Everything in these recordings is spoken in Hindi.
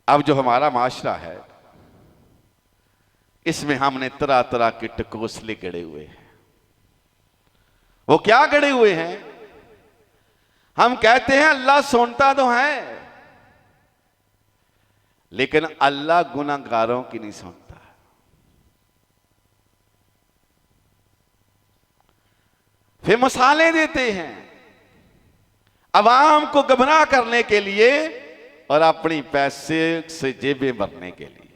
अब जो हमारा माशरा है इसमें हमने तरह तरह के टकोसले गड़े हुए हैं। वो क्या गड़े हुए हैं? हम कहते हैं अल्लाह सुनता तो है, लेकिन अल्लाह गुनाहगारों की नहीं सुनता। फिर मिसालें देते हैं अवाम को गुमराह करने के लिए और अपनी पैसे से जेबें भरने के लिए।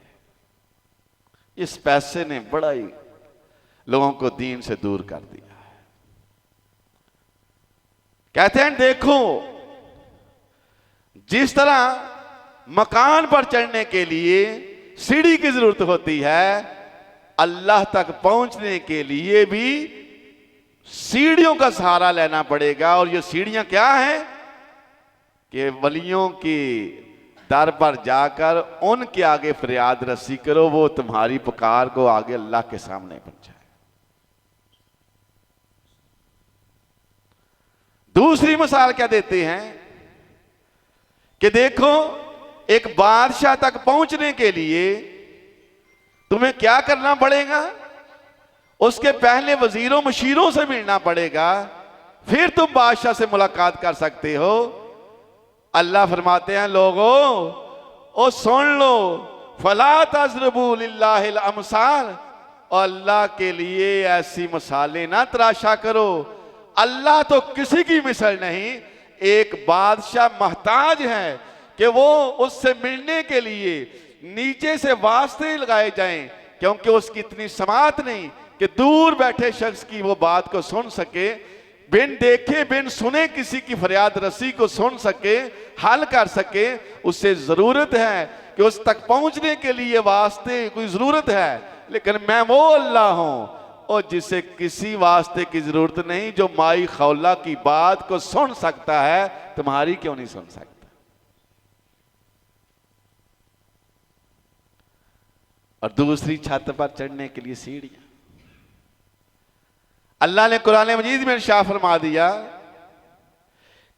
इस पैसे ने बड़ा ही लोगों को दीन से दूर कर दिया है। कहते हैं देखो, जिस तरह मकान पर चढ़ने के लिए सीढ़ी की जरूरत होती है, अल्लाह तक पहुंचने के लिए भी सीढ़ियों का सहारा लेना पड़ेगा। और ये सीढ़ियां क्या हैं कि वलियों की दर पर जाकर उनके आगे फरियाद रसी करो, वो तुम्हारी पुकार को आगे अल्लाह के सामने पहुंचाए। दूसरी मिसाल क्या देते हैं कि देखो, एक बादशाह तक पहुंचने के लिए तुम्हें क्या करना पड़ेगा? उसके पहले वजीरों मशीरों से मिलना पड़ेगा, फिर तुम बादशाह से मुलाकात कर सकते हो। अल्लाह फरमाते हैं लोगों ओ सुन लो, फला तज़रबू लिल्लाहिल अमसाल, और अल्लाह के लिए ऐसी मिसालें ना तराशा करो। अल्लाह तो किसी की मिसाल नहीं। एक बादशाह महताज है कि वो उससे मिलने के लिए नीचे से वास्ते लगाए जाएं, क्योंकि उसकी इतनी समात नहीं कि दूर बैठे शख्स की वो बात को सुन सके, बिन देखे बिन सुने किसी की फरियाद रसी को सुन सके, हल कर सके। उससे जरूरत है कि उस तक पहुंचने के लिए वास्ते कोई जरूरत है, लेकिन मैं वो अल्लाह हूं और जिसे किसी वास्ते की जरूरत नहीं, जो माई खौला की बात को सुन सकता है, तुम्हारी क्यों नहीं सुन सकता? और दूसरी छत पर चढ़ने के लिए सीढ़ियां। अल्लाह ने कुरान मजीद में इरशाद फरमा दिया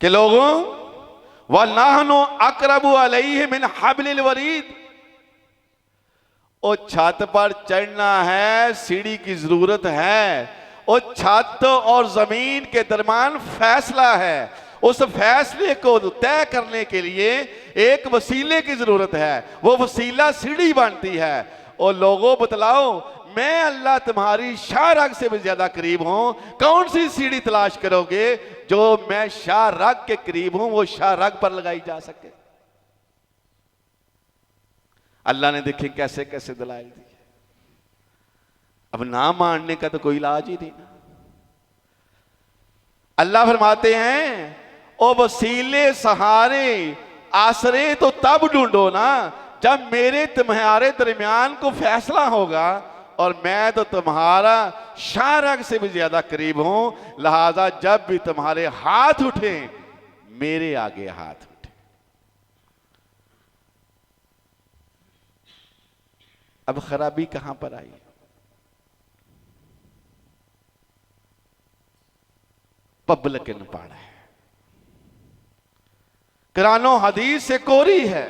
कि लोगों वन्नाहनु अक़रबु अलैहि मिन हब्लिल वरीद, ओ छत पर चढ़ना है, सीढ़ी की जरूरत है। ओ छत और जमीन के दरमियान फैसला है, उस फैसले को तय करने के लिए एक वसीले की जरूरत है, वो वसीला सीढ़ी बनती है। और लोगों बतलाओ, मैं अल्लाह तुम्हारी शाह रग से भी ज्यादा करीब हूं, कौन सी सीढ़ी तलाश करोगे जो मैं शाह रग के करीब हूं, वो शाह रग पर लगाई जा सके? अल्लाह ने देखे कैसे कैसे दलाइल दिए। अब ना मानने का तो कोई इलाज ही नहीं ना। अल्लाह फरमाते हैं ओ वसीले सहारे आसरे तो तब ढूंढो ना जब मेरे तुम्हारे दरमियान को फैसला होगा, और मैं तो तुम्हारा शाह रग से भी ज्यादा करीब हूं। लिहाजा जब भी तुम्हारे हाथ उठे, मेरे आगे हाथ उठे। अब खराबी कहां पर आई? पब्लिक इन पढ़ा है, कुरानो हदीस से कोरी है।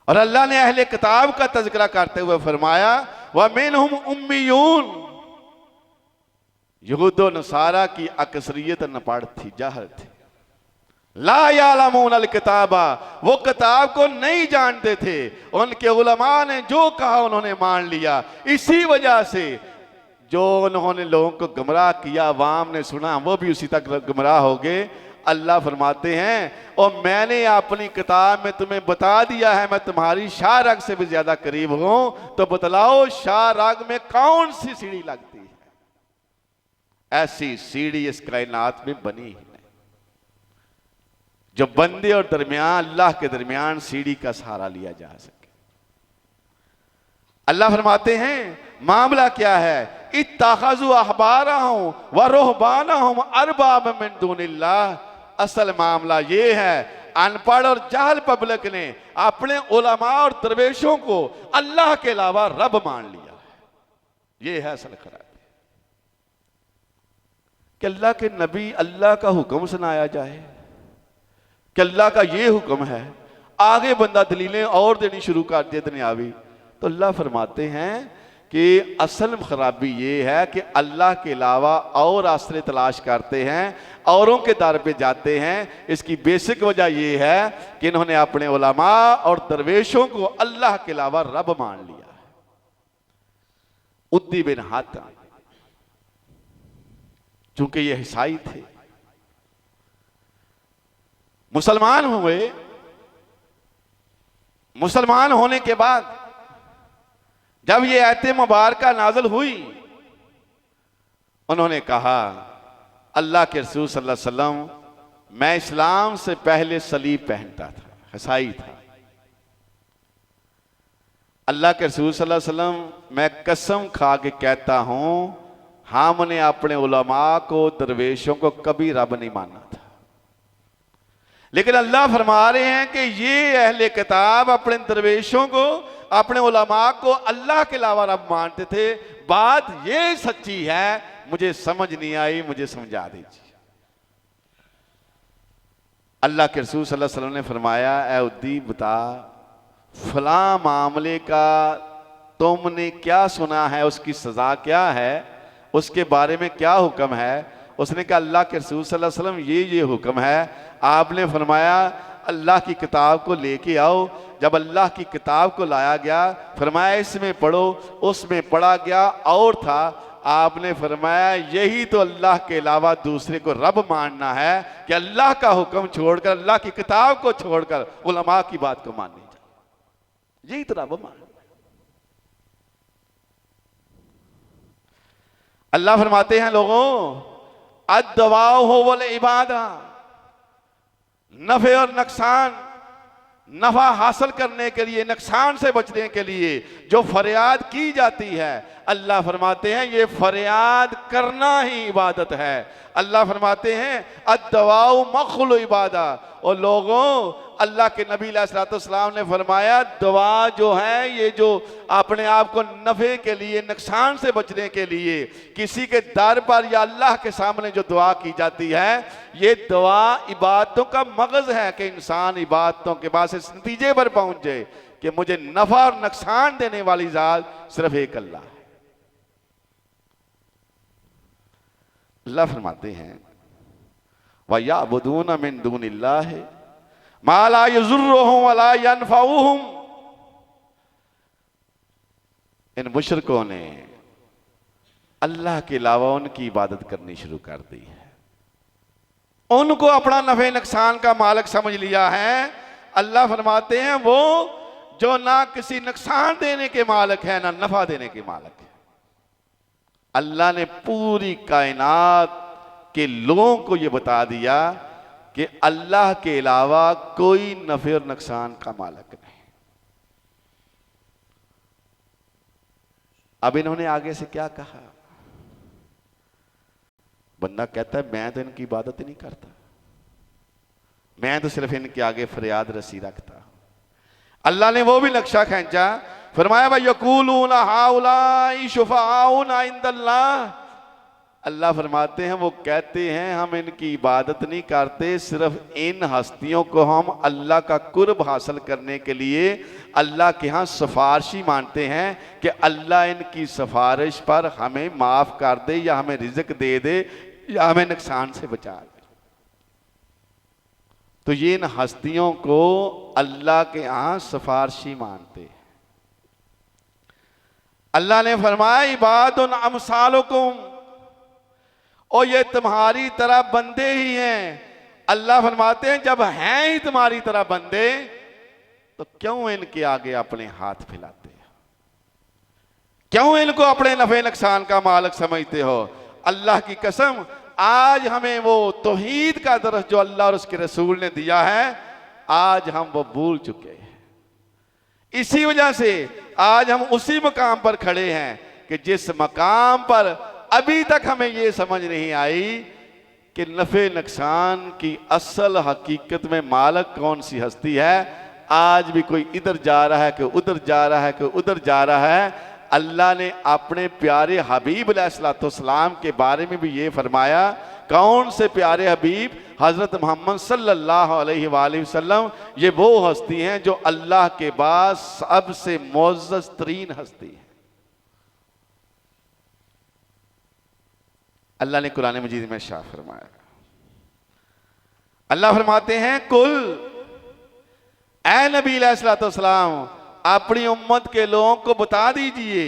और अल्लाह ने अहले किताब का तज़किरा करते हुए फरमाया व मिनहुम उम्मीयून, यहूद व नसारा की अक्सरियत न पढ़ थी, जाहिल थी। ला यालमून अल किताबा, वो किताब को नहीं जानते थे। उनके उलमा ने जो कहा उन्होंने मान लिया। इसी वजह से जो उन्होंने लोगों को गुमराह किया, अवाम ने सुना, वो भी उसी तक गुमराह हो गए। अल्लाह फरमाते हैं और मैंने अपनी किताब में तुम्हें बता दिया है, मैं तुम्हारी शाह रग से भी ज्यादा करीब हूं। तो बतलाओ शाह रग में कौन सी सीढ़ी लगती है? ऐसी सीढ़ी इस कायनात में बनी ही नहीं जो बंदे और दरमियान, अल्लाह के दरमियान सीढ़ी का सहारा लिया जा सके। अल्लाह फरमाते हैं मामला क्या है? इत्तखज़ू अहबारहुम व रुहबानहुम अरबाब मिन दूनिल्लाह। असल मामला ये है, अनपढ़ और जाहिल पब्लिक ने अपने उलमा और दरवेशों को अल्लाह के अलावा रब मान लिया है। ये है असल खराबी कि अल्लाह के नबी अल्लाह का हुक्म सुनाया जाए कि अल्लाह का ये हुक्म है, आगे बंदा दलीलें और देनी शुरू कर दे दुनियावी। तो अल्लाह फरमाते हैं कि असल खराबी ये है कि अल्लाह के अलावा और आसरे तलाश करते हैं, औरों के दर पे जाते हैं। इसकी बेसिक वजह ये है कि इन्होंने अपने उलमा और दरवेशों को अल्लाह के अलावा रब मान लिया है। उद्दी बिन हातिम चूंकि ये ईसाई थे, मुसलमान हुए, मुसलमान होने के बाद जब ये आयत मुबारका नाज़िल हुई, उन्होंने कहा अल्लाह के रसूल सल्लल्लाहु अलैहि वसल्लम मैं इस्लाम से पहले सलीब पहनता था, ईसाई था। अल्लाह के रसूल सल्लल्लाहु अलैहि वसल्लम मैं कसम खा के कहता हूं हमने अपने उलमा को, दरवेशों को कभी रब नहीं माना था। लेकिन अल्लाह फरमा रहे हैं कि ये अहले किताब अपने दरवेशों को, अपने उलमा को अल्लाह के अलावा रब मानते थे। बात ये सच्ची है, मुझे समझ नहीं आई, मुझे समझा दीजिए। अल्लाह के रसूल सल्लल्लाहु अलैहि वसल्लम ने फरमाया ऐ उद्दी बता फलां मामले का तुमने क्या सुना है, उसकी सजा क्या है, उसके बारे में क्या हुक्म है। उसने कहा अल्लाह के रसूल सल्लल्लाहु अलैहि वसल्लम ये हुक्म है। आपने फरमाया अल्लाह की किताब को लेके आओ। जब अल्लाह की किताब को लाया गया, फरमाया इसमें पढ़ो, उसमें पढ़ा गया और था। आपने फरमाया यही तो अल्लाह के अलावा दूसरे को रब मानना है कि अल्लाह का हुक्म छोड़कर, अल्लाह की किताब को छोड़कर उलमा की बात को माननी चाहिए। यही तो रब मानना। अल्लाह फरमाते हैं लोगों अद्दवा हो वल इबादा, नफे और नुकसान, नफा हासिल करने के लिए, नुकसान से बचने के लिए जो फरियाद की जाती है, अल्लाह फरमाते हैं ये फरियाद करना ही इबादत है। अल्लाह फरमाते हैं अद्दवाउ मखलु इबादा। और लोगों अल्लाह के नबी अलैहिस्सलाम ने फरमाया दुआ जो है ये जो अपने आप को नफे के लिए, नुकसान से बचने के लिए किसी के दर पर या अल्लाह के सामने जो दुआ की जाती है, ये दुआ इबादतों का मगज है कि इंसान इबादतों के बाद इस नतीजे पर पहुंच जाए कि मुझे नफा और नुकसान देने वाली जात सिर्फ एक अल्लाह है। अल्लाह फरमाते हैं व याबुदून मिन दूनिल्लाह मा ला यज़ुर्रुहुम व ला यनफ़उहुम। इन मुशरिकों ने अल्लाह के अलावा उनकी इबादत करनी शुरू कर दी है, उनको अपना नफे नुकसान का मालिक समझ लिया है। अल्लाह फरमाते हैं वो जो ना किसी नुकसान देने के मालिक है ना नफा देने के मालिक है। अल्लाह ने पूरी कायनात के लोगों को यह बता दिया कि अल्लाह के अलावा कोई नफे और नुकसान का मालिक नहीं। अब इन्होंने आगे से क्या कहा? बंदा कहता है मैं तो इनकी इबादत ही नहीं करता, मैं तो सिर्फ इनके आगे फरियाद रसी रखता। अल्लाह ने वो भी नक्शा खींचा, फरमाया भाई यकूलूना हाउलाई शुफाउना इंदल्लाह। अल्लाह फरमाते हैं वो कहते हैं हम इनकी इबादत नहीं करते, सिर्फ इन हस्तियों को हम अल्लाह का कुर्ब हासिल करने के लिए अल्लाह के यहाँ सिफारशी मानते हैं कि अल्लाह इनकी सिफारिश पर हमें माफ़ कर दे या हमें रिज़्क दे दे या हमें नुकसान से बचा दे। तो ये इन हस्तियों को अल्लाह के यहाँ सिफारशी मानते हैं। अल्लाह ने फरमाया इबादुन अमसालुकुम, और ये तुम्हारी तरह बंदे ही हैं। अल्लाह फरमाते हैं जब हैं ही तुम्हारी तरह बंदे तो क्यों इनके आगे अपने हाथ फैलाते हो, क्यों इनको अपने नफे नुकसान का मालिक समझते हो। अल्लाह की कसम आज हमें वो तौहीद का दर्स जो अल्लाह और उसके रसूल ने दिया है, आज हम वो भूल चुके हैं। इसी वजह से आज हम उसी मकाम पर खड़े हैं कि जिस मकाम पर अभी तक हमें ये समझ नहीं आई कि नफे नुकसान की असल हकीकत में मालिक कौन सी हस्ती है। आज भी कोई इधर जा रहा है, कोई उधर जा रहा है, कोई उधर जा रहा है। अल्लाह ने अपने प्यारे हबीब अलैहिस्सलाम के बारे में भी ये फरमाया। कौन से प्यारे हबीब? हज़रत मोहम्मद सल्लल्लाहु अलैहि वसल्लम। ये वो हस्ती हैं जो अल्लाह के बाद सबसे मुअज़्ज़ज़ तरीन हस्ती है। अल्लाह ने कुरान मजीद में शाह फरमाया, अल्लाह फरमाते हैं, कुल ए नबी अलैहिस्सलाम अपनी उम्मत के लोगों को बता दीजिए,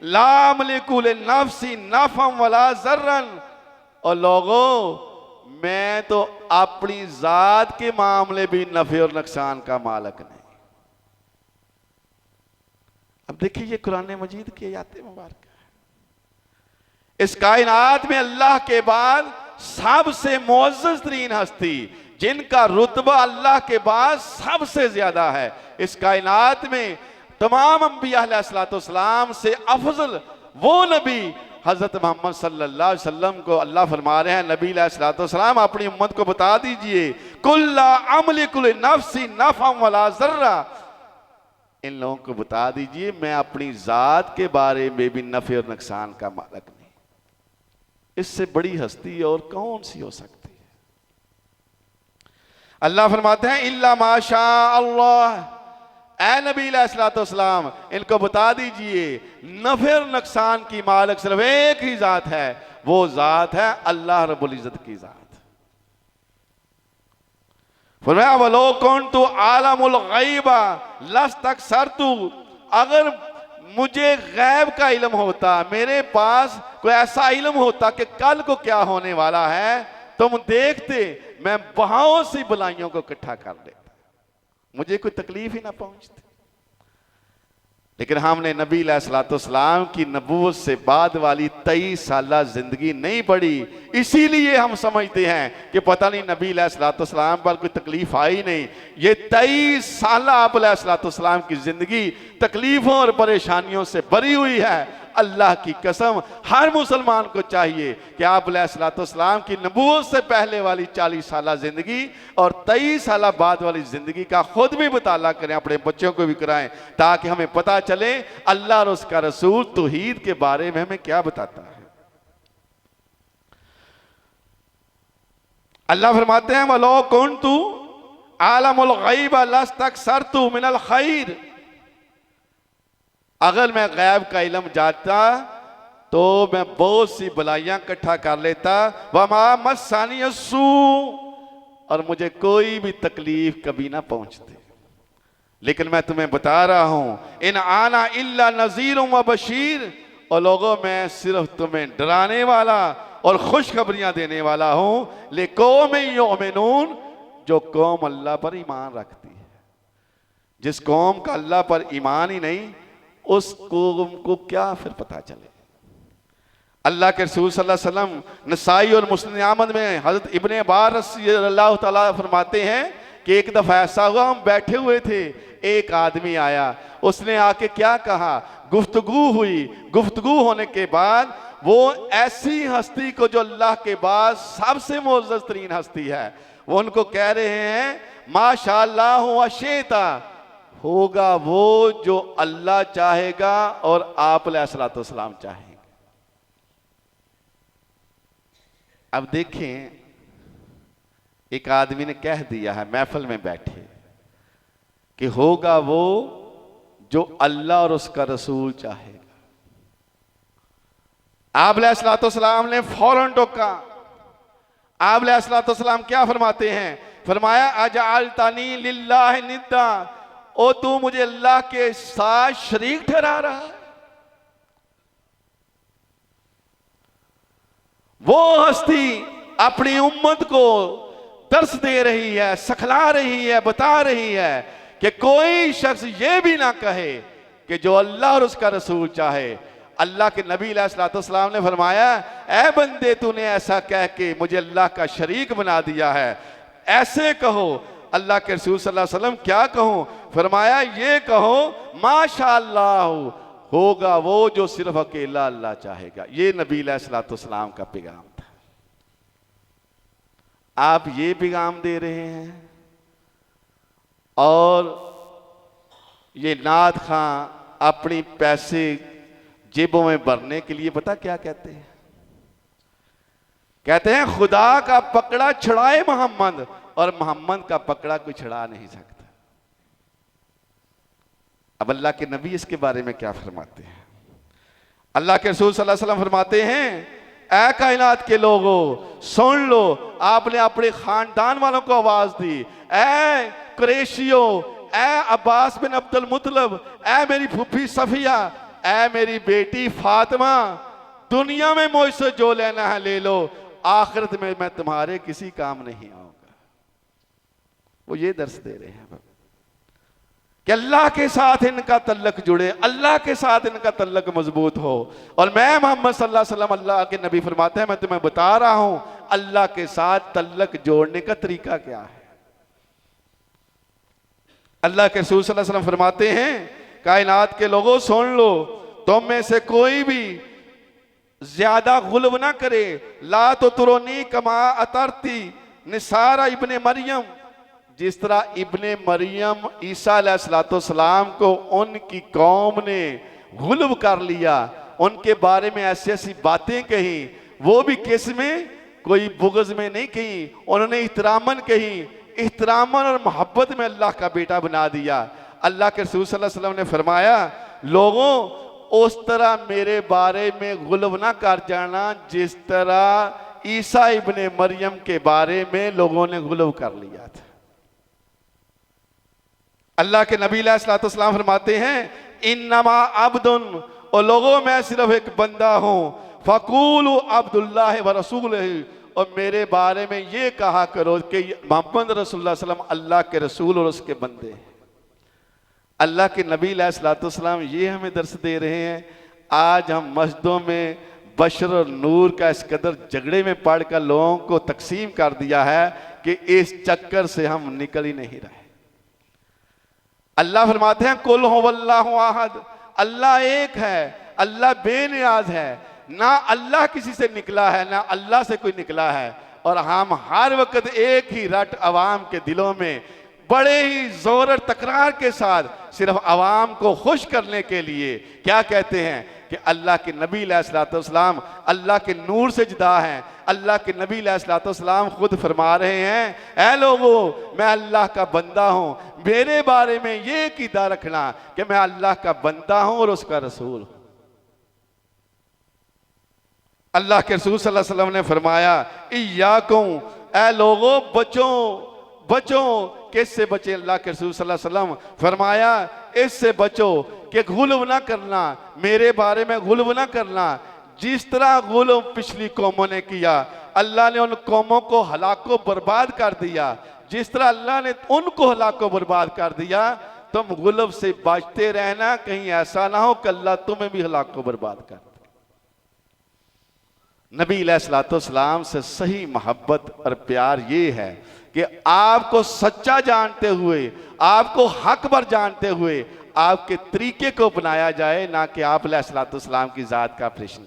ला अमलिकु लिनफ्सी नफ़अन वला ज़र्रन, और लोगों मैं तो अपनी जात के मामले भी नफे और नुकसान का मालिक नहीं। अब देखिए ये कुरान मजीद की आयत मुबारक है। इस कायनात में अल्लाह के बाद सबसे मुअज़्ज़ज़ तरीन हस्ती, जिनका रुतबा अल्लाह के बाद सबसे ज्यादा है, इस कायनात में तमाम अंबिया अलैहिस्सलाम से अफजल वो नबी हजरत मोहम्मद सल्लल्लाहु अलैहि वसल्लम को अल्लाह फरमा रहे हैं, नबी अलैहिस्सलाम अपनी उम्मत को बता दीजिए, कुल्ला अमलिकु लिनफ्सी नफ़अन वला ज़र्रा, इन लोगों को बता दीजिए मैं अपनी जात के बारे में भी नफे और नुकसान का मालिक नहीं। इससे बड़ी हस्ती और कौन सी हो सकती है? अल्लाह फरमाते हैं, इल्ला माशा अल्लाह, ए नबी अलैहिस्सलाम इनको बता दीजिए नफे और नुकसान की मालिक सिर्फ एक ही जात है, वो जात है अल्लाह रब्बुल इज्जत की जात। फरमाया वलो कुन्तु आलमुल गैबा लस्तक्सरतु, अगर मुझे गैब का इल्म होता, मेरे पास कोई ऐसा इल्म होता कि कल को क्या होने वाला है, तुम देखते मैं बहुत सी बुलाइयों को इकट्ठा कर लेता, मुझे कोई तकलीफ ही ना पहुंचती। लेकिन हमने नबी अलैहिस्सलाम की नबूवत से बाद वाली 23 साल जिंदगी नहीं पढ़ी, इसीलिए हम समझते हैं कि पता नहीं नबी अलैहिस्सलाम पर कोई तकलीफ आई नहीं। ये 23 साल आप अलैहिस्सलाम की जिंदगी तकलीफों और परेशानियों से भरी हुई है। अल्लाह की कसम हर मुसलमान को चाहिए कि आप अलैहिस्सलाम की नबूवत से पहले वाली 40 साल जिंदगी और 23 साल बाद वाली जिंदगी का खुद भी मुताला करें, अपने बच्चों को भी कराएं, ताकि हमें पता चले अल्लाह और उसका रसूल तौहीद के बारे में हमें क्या बताता है। अल्लाह फरमाते हैं, वलो कुन्तु आलमुल गैब लस्तक्सरतु मिनल खैर, अगर मैं गैब का इल्म जानता तो मैं बहुत सी बुराइयां इकट्ठा कर लेता, वमा मस्सानी अस्सू, और मुझे कोई भी तकलीफ कभी ना पहुंचती। लेकिन मैं तुम्हें बता रहा हूं, इन आना इल्ला नज़ीरुम व बशीर, और लोगों मैं सिर्फ तुम्हें डराने वाला और खुशखबरियां देने वाला हूं, लिकौम युमिनून, जो कौम अल्लाह पर ईमान रखती है। जिस कौम का अल्लाह पर ईमान ही नहीं, उस कौम को क्या फिर पता चले। अल्लाह के रसूल सल्लल्लाहु अलैहि वसल्लम नसाई और मुस्लिम अहमद में हजरत इब्ने अब्बास रज़ियल्लाहु ताला फरमाते हैं कि एक दफा ऐसा हुआ, हम बैठे हुए थे, एक आदमी आया, उसने आके क्या कहा, गुफ्तगू हुई, गुफ्तगू होने के बाद वो ऐसी हस्ती को जो अल्लाह के बाद सबसे मुअज़्ज़ज़ तरीन हस्ती है, वो उनको कह रहे हैं माशाअल्लाह व शेता, होगा वो जो अल्लाह चाहेगा और आप अलैहिस्सलाम चाहेंगे। अब देखें, एक आदमी ने कह दिया है महफिल में बैठे कि होगा वो जो अल्लाह और उसका रसूल चाहेगा। आप अलैहिस्सलाम ने फौरन टोका। आप अलैहिस्सलाम क्या फरमाते हैं? फरमाया अजअलतनी लिल्लाहि निद्दा, ओ तू मुझे अल्लाह के साथ शरीक ठहरा रहा है। वो हस्ती अपनी उम्मत को दर्स दे रही है, सिखला रही है, बता रही है कि कोई शख्स ये भी ना कहे कि जो अल्लाह और उसका रसूल चाहे। अल्लाह के नबी अलैहिस्सलाम ने फरमाया, ऐ बंदे तूने ऐसा कह के मुझे अल्लाह का शरीक बना दिया है, ऐसे कहो। अल्लाह के रसूल सल्लल्लाहु अलैहि वसल्लम क्या कहो? फरमाया ये कहो माशाअल्लाह, होगा वो जो सिर्फ अकेला अल्लाह चाहेगा। ये नबी अलैहिस्सलाम का पैगाम था। आप ये पैगाम दे रहे हैं और ये नात खां अपनी पैसे जेबों में भरने के लिए पता क्या कहते हैं? कहते हैं खुदा का पकड़ा छुड़ाए मोहम्मद, और मोहम्मद का पकड़ा कोई छुड़ा नहीं सकता। अब अल्लाह के नबी इसके बारे में क्या फरमाते हैं? अल्लाह के रसूल सल्लल्लाहु अलैहि वसल्लम फरमाते हैं, ऐ कायनात के लोगों सुन लो, आपने अपने खानदान वालों को आवाज दी, ऐ कुरैशियों, ऐ अब्बास बिन अब्दुल मुत्तलिब, ऐ मेरी फूफी सफिया, ऐ मेरी बेटी फातिमा, दुनिया में मुझसे जो लेना है ले लो, आखिरत में मैं तुम्हारे किसी काम नहीं आऊंगा। वो ये दर्श दे रहे हैं कि अल्लाह के साथ इनका तल्लक जुड़े, अल्लाह के साथ इनका तल्लक मजबूत हो। और मैं मोहम्मद सल्लल्लाहु अलैहि वसल्लम, अल्लाह के नबी फरमाते हैं, मैं तुम्हें बता रहा हूं अल्लाह के साथ तल्लक जोड़ने का तरीका क्या है। अल्लाह के रसूल सल्लल्लाहु अलैहि वसल्लम फरमाते हैं, कायनात के लोगों सुन लो, तुम में से कोई भी ज्यादा गुल्ब ना करे, ला तो तुरोनी कमा अतरती निसारा इब्ने मरियम, जिस तरह इब्ने मरियम ईसा अलैहिस्सलाम को उनकी कौम ने गुल्ब कर लिया, उनके बारे में ऐसी ऐसी बातें कही, वो भी किस में, कोई बुग़्ज़ में नहीं कही, उन्होंने इhtiraमन कही, इhtiraमन और मोहब्बत में अल्लाह का बेटा बना दिया। अल्लाह के रसूल सल्लल्लाहु अलैहि वसल्लम ने फरमाया, लोगों उस तरह मेरे बारे में गुल्ब ना कर जाना जिस तरह ईसा इब्ने मरियम के बारे में लोगों ने गुल्ब कर लिया था। अल्लाह के नबी अलैहिस्सलाम फरमाते हैं, इन्नमा अब्दुन, और लोगों मैं सिर्फ एक बंदा हूं, फकूलु अब्दुल्लाह व रसूलुहु, और मेरे बारे में ये कहा करो कि मोहम्मद रसूलुल्लाह सल्लल्लाहु अलैहि वसल्लम अल्लाह के रसूल और उसके बंदे हैं। अल्लाह के नबी अलैहिस्सलाम ये हमें दर्स दे रहे हैं। आज हम मस्जिदों में बशर और नूर का इस कदर झगड़े में पढ़कर लोगों को तकसीम कर दिया है कि इस चक्कर से हम निकल ही नहीं रहे। अल्लाह फरमाते हैं, कुल हुवल्लाहु अहद, अल्लाह एक है, अल्लाह बेनियाज है, ना अल्लाह किसी से निकला है ना अल्लाह से कोई निकला है। और हम हर वक्त एक ही रट अवाम के दिलों में बड़े ही जोर और तकरार के साथ सिर्फ अवाम को खुश करने के लिए क्या कहते हैं कि अल्लाह के नबी अलैहिस्सलाम अल्लाह के नूर से जुदा हैं। अल्लाह के नबी अलैहिस्सलाम खुद फरमा रहे हैं, ऐ लोगों मैं अल्लाह का बंदा हूं, मेरे बारे में ये कीदा रखना कि मैं अल्लाह का बंदा हूं और उसका रसूल हूं। अल्लाह के रसूल सल्लल्लाहु अलैहि वसल्लम ने फरमाया, इय्याकुम, ऐ लोगों बचो, बचो, किससे बचे? अल्लाह के रसूल सल्लल्लाहु अलैहि वसल्लम फरमाया, इससे बचो कि गुल्ब ना करना, मेरे बारे में गुल्ब ना करना, जिस तरह गुल्ब पिछली कौमों ने किया, अल्लाह ने उन कौमों को हलाको बर्बाद कर दिया, जिस तरह अल्लाह ने उनको हलाको बर्बाद कर दिया, तुम गुल्ब से बचते रहना, कहीं ऐसा ना हो कि अल्लाह तुम्हें भी हलाको बर्बाद कर दे। नबी अलैहिस्सलाम से सही मोहब्बत और प्यार ये है कि आपको सच्चा जानते हुए, आपको हक पर जानते हुए आपके तरीके को बनाया जाए, ना कि आप अलैहिस्सलाम की जात का ऑपरेशन।